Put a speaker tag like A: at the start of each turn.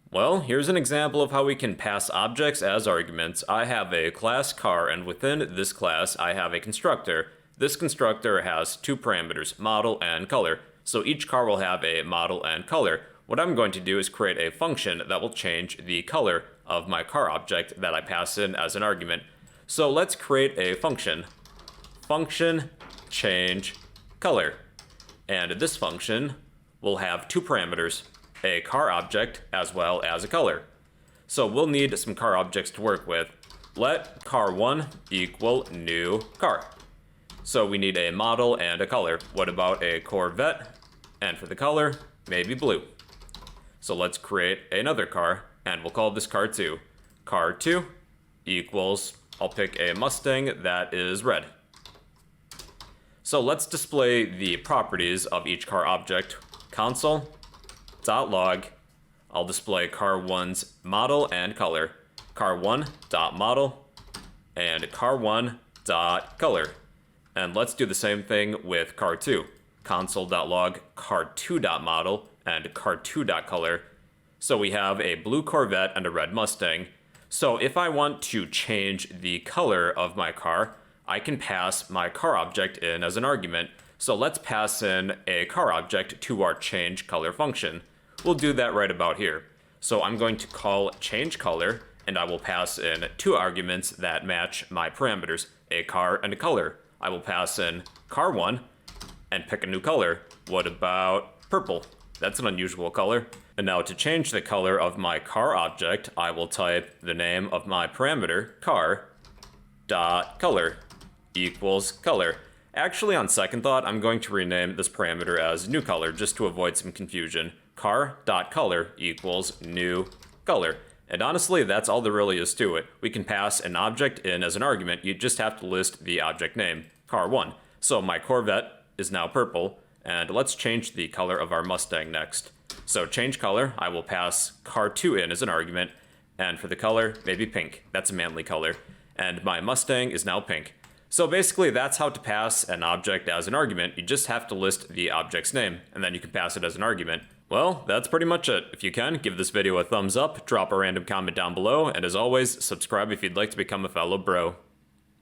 A: Well, here's an example of how we can pass objects as arguments. I have a class car, and within this class I have a constructor. This constructor has two parameters, model and color. So each car will have a model and color. What I'm going to do is create a function that will change the color of my car object that I pass in as an argument. So let's create a function. Function change color. And this function will have two parameters, a car object as well as a color. So we'll need some car objects to work with. Let car1 equal new car. So we need a model and a color. What about a Corvette? And for the color, maybe blue. So let's create another car, and we'll call this car2. Car2 equals, I'll pick a Mustang that is red. So let's display the properties of each car object. Console.log, I'll display car1's model and color. car1.model and car1.color. And let's do the same thing with car2. Console.log, car2.model, and car2.color. So we have a blue Corvette and a red Mustang. So if I want to change the color of my car, I can pass my car object in as an argument. So let's pass in a car object to our changeColor function. We'll do that right about here. So I'm going to call changeColor, and I will pass in two arguments that match my parameters, a car and a color. I will pass in car1 and pick a new color. What about purple? That's an unusual color. And now to change the color of my car object, I will type the name of my parameter, car.color equals color. Actually, on second thought, I'm going to rename this parameter as newColor just to avoid some confusion. Car.color equals newColor. And honestly, that's all there really is to it. We can pass an object in as an argument. You just have to list the object name, car1. So my Corvette is now purple, and let's change the color of our Mustang next. So change color, I will pass car2 in as an argument, and for the color, maybe pink. That's a manly color. And my Mustang is now pink. So basically, that's how to pass an object as an argument. You just have to list the object's name, and then you can pass it as an argument. Well, that's pretty much it. If you can, give this video a thumbs up, drop a random comment down below, and as always, subscribe if you'd like to become a fellow bro.